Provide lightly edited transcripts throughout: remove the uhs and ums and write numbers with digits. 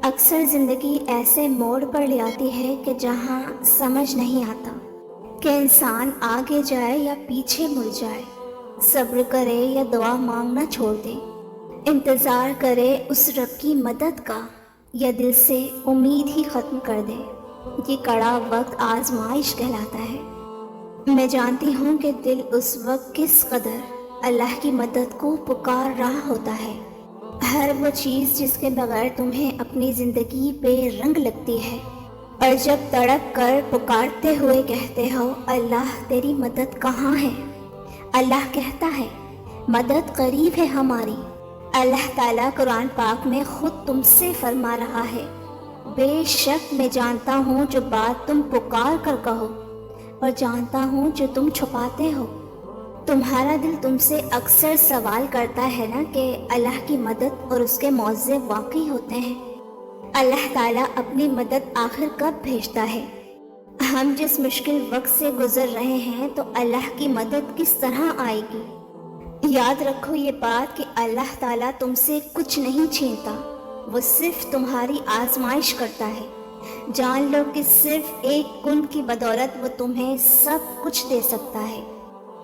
اکثر زندگی ایسے موڑ پر لے آتی ہے کہ جہاں سمجھ نہیں آتا کہ انسان آگے جائے یا پیچھے مڑ جائے، صبر کرے یا دعا مانگنا چھوڑ دے، انتظار کرے اس رب کی مدد کا یا دل سے امید ہی ختم کر دے۔ یہ کڑا وقت آزمائش کہلاتا ہے۔ میں جانتی ہوں کہ دل اس وقت کس قدر اللہ کی مدد کو پکار رہا ہوتا ہے۔ ہر وہ چیز جس کے بغیر تمہیں اپنی زندگی بے رنگ لگتی ہے، اور جب تڑپ کر پکارتے ہوئے کہتے ہو اللہ تیری مدد کہاں ہے، اللہ کہتا ہے مدد قریب ہے ہماری۔ اللہ تعالیٰ قرآن پاک میں خود تم سے فرما رہا ہے، بے شک میں جانتا ہوں جو بات تم پکار کر کہو، اور جانتا ہوں جو تم چھپاتے ہو۔ تمہارا دل تم سے اکثر سوال کرتا ہے نا کہ اللہ کی مدد اور اس کے معجزے واقعی ہوتے ہیں؟ اللہ تعالیٰ اپنی مدد آخر کب بھیجتا ہے؟ ہم جس مشکل وقت سے گزر رہے ہیں تو اللہ کی مدد کس طرح آئے گی؟ یاد رکھو یہ بات کہ اللہ تعالیٰ تم سے کچھ نہیں چھینتا، وہ صرف تمہاری آزمائش کرتا ہے۔ جان لو کہ صرف ایک کن کی بدولت وہ تمہیں سب کچھ دے سکتا ہے۔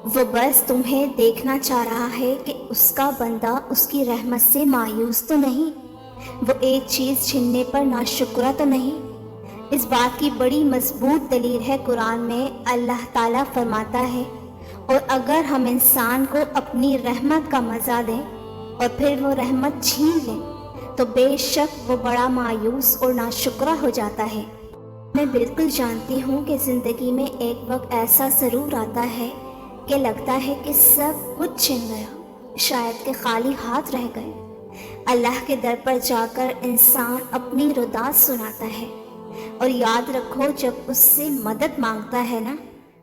وہ بس تمہیں دیکھنا چاہ رہا ہے کہ اس کا بندہ اس کی رحمت سے مایوس تو نہیں، وہ ایک چیز چھننے پر ناشکرہ تو نہیں۔ اس بات کی بڑی مضبوط دلیل ہے قرآن میں اللہ تعالیٰ فرماتا ہے، اور اگر ہم انسان کو اپنی رحمت کا مزہ دیں اور پھر وہ رحمت چھین لیں تو بے شک وہ بڑا مایوس اور ناشکرہ ہو جاتا ہے۔ میں بالکل جانتی ہوں کہ زندگی میں ایک وقت ایسا ضرور آتا ہے کہ لگتا ہے کہ سب کچھ چھن گیا، شاید کہ خالی ہاتھ رہ گئے۔ اللہ کے در پر جا کر انسان اپنی رداعت سناتا ہے، اور یاد رکھو جب اس سے مدد مانگتا ہے نا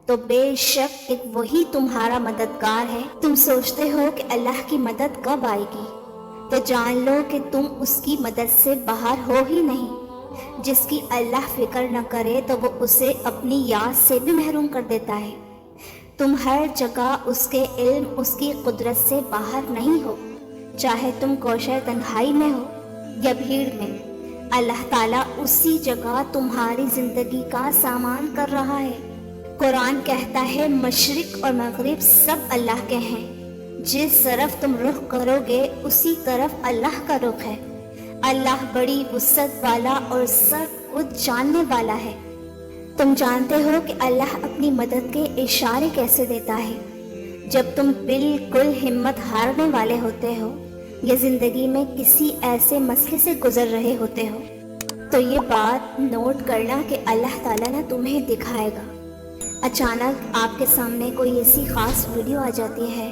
تو بے شک ایک وہی تمہارا مددگار ہے۔ تم سوچتے ہو کہ اللہ کی مدد کب آئے گی، تو جان لو کہ تم اس کی مدد سے باہر ہو ہی نہیں۔ جس کی اللہ فکر نہ کرے تو وہ اسے اپنی یاد سے بھی محروم کر دیتا ہے۔ تم ہر جگہ اس کے علم، اس کی قدرت سے باہر نہیں ہو، چاہے تم کوشر تنہائی میں ہو یا بھیڑ میں۔ اللہ تعالیٰ اسی جگہ تمہاری زندگی کا سامان کر رہا ہے۔ قرآن کہتا ہے مشرق اور مغرب سب اللہ کے ہیں، جس طرف تم رخ کرو گے اسی طرف اللہ کا رخ ہے۔ اللہ بڑی وسعت والا اور سب کچھ جاننے والا ہے۔ تم جانتے ہو کہ اللہ اپنی مدد کے اشارے کیسے دیتا ہے؟ جب تم بالکل ہمت ہارنے والے ہوتے ہو یا زندگی میں کسی ایسے مسئلے سے گزر رہے ہوتے ہو تو یہ بات نوٹ کرنا کہ اللہ تعالیٰ نہ تمہیں دکھائے گا۔ اچانک آپ کے سامنے کوئی ایسی خاص ویڈیو آ جاتی ہے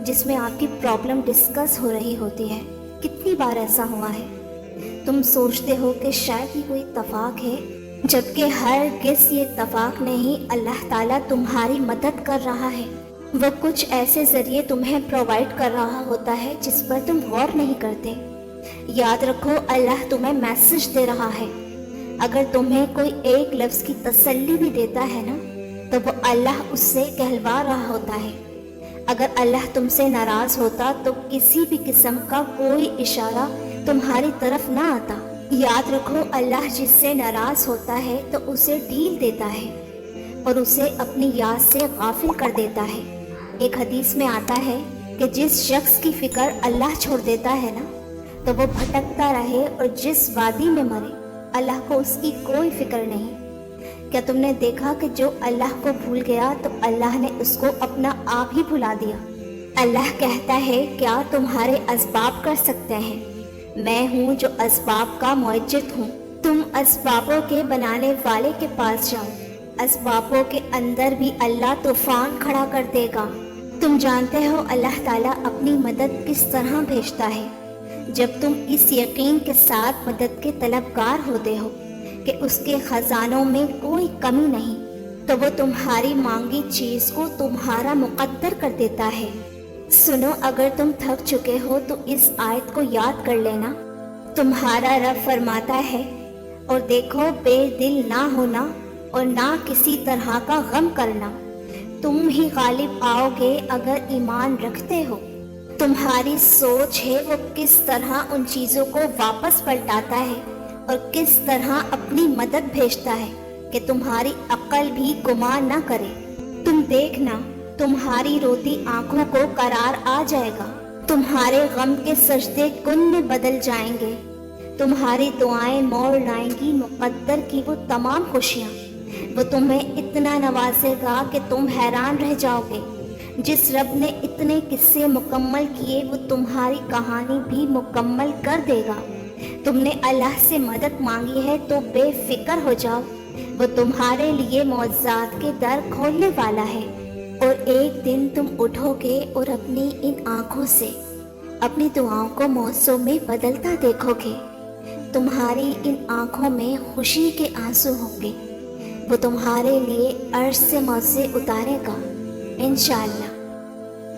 جس میں آپ کی پرابلم ڈسکس ہو رہی ہوتی ہے۔ کتنی بار ایسا ہوا ہے؟ تم سوچتے ہو کہ شاید یہ کوئی اتفاق ہے، جبکہ ہرگز یہ اتفاق نہیں۔ اللہ تعالیٰ تمہاری مدد کر رہا ہے، وہ کچھ ایسے ذریعے تمہیں پرووائڈ کر رہا ہوتا ہے جس پر تم غور نہیں کرتے۔ یاد رکھو اللہ تمہیں میسج دے رہا ہے۔ اگر تمہیں کوئی ایک لفظ کی تسلی بھی دیتا ہے نا تو وہ اللہ اس سے کہلوا رہا ہوتا ہے۔ اگر اللہ تم سے ناراض ہوتا تو کسی بھی قسم کا کوئی اشارہ تمہاری طرف نہ آتا۔ یاد رکھو اللہ جس سے ناراض ہوتا ہے تو اسے ڈھیل دیتا ہے اور اسے اپنی یاد سے غافل کر دیتا ہے۔ ایک حدیث میں آتا ہے کہ جس شخص کی فکر اللہ چھوڑ دیتا ہے نا تو وہ بھٹکتا رہے، اور جس وادی میں مرے اللہ کو اس کی کوئی فکر نہیں۔ کیا تم نے دیکھا کہ جو اللہ کو بھول گیا تو اللہ نے اس کو اپنا آپ ہی بھلا دیا؟ اللہ کہتا ہے کیا تمہارے اسباب کر سکتے ہیں؟ میں ہوں جو اسباب کا معجد ہوں۔ تم اسبابوں کے بنانے والے کے پاس جاؤ، اسبابوں کے اندر بھی اللہ طوفان کھڑا کر دے گا۔ تم جانتے ہو اللہ تعالیٰ اپنی مدد کس طرح بھیجتا ہے؟ جب تم اس یقین کے ساتھ مدد کے طلبگار ہوتے ہو کہ اس کے خزانوں میں کوئی کمی نہیں تو وہ تمہاری مانگی چیز کو تمہارا مقدر کر دیتا ہے۔ سنو، اگر تم تھک چکے ہو تو اس آیت کو یاد کر لینا۔ تمہارا رب فرماتا ہے، اور دیکھو بے دل نہ ہونا اور نہ کسی طرح کا غم کرنا، تم ہی غالب آؤ گے اگر ایمان رکھتے ہو۔ تمہاری سوچ ہے وہ کس طرح ان چیزوں کو واپس پلٹاتا ہے اور کس طرح اپنی مدد بھیجتا ہے کہ تمہاری عقل بھی گمان نہ کرے۔ تم دیکھنا، تمہاری روتی آنکھوں کو قرار آ جائے گا، تمہارے غم کے سجدے کن میں بدل جائیں گے، تمہاری دعائیں موڑ لائیں گی مقدر کی وہ تمام خوشیاں۔ وہ تمہیں اتنا نوازے گا کہ تم حیران رہ جاؤ گے۔ جس رب نے اتنے قصے مکمل کیے وہ تمہاری کہانی بھی مکمل کر دے گا۔ تم نے اللہ سے مدد مانگی ہے تو بے فکر ہو جاؤ، وہ تمہارے لیے معجزات کے در کھولنے والا ہے۔ اور ایک دن تم اٹھو گے اور اپنی ان آنکھوں سے اپنی دعاؤں کو موضوع میں بدلتا دیکھو گے۔ تمہاری ان آنکھوں میں خوشی کے آنسو ہوں گے، وہ تمہارے لیے عرش سے موضوع اتارے گا انشاءاللہ۔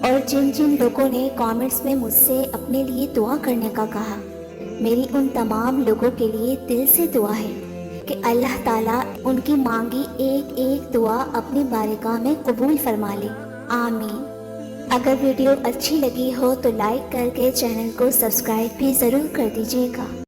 اور جن جن لوگوں نے کامنٹس میں مجھ سے اپنے لیے دعا کرنے کا کہا، میری ان تمام لوگوں کے لیے دل سے دعا ہے کہ اللہ تعالیٰ ان کی مانگی ایک ایک دعا اپنی بارگاہ میں قبول فرما لے، آمین۔ اگر ویڈیو اچھی لگی ہو تو لائک کر کے چینل کو سبسکرائب بھی ضرور کر دیجیے گا۔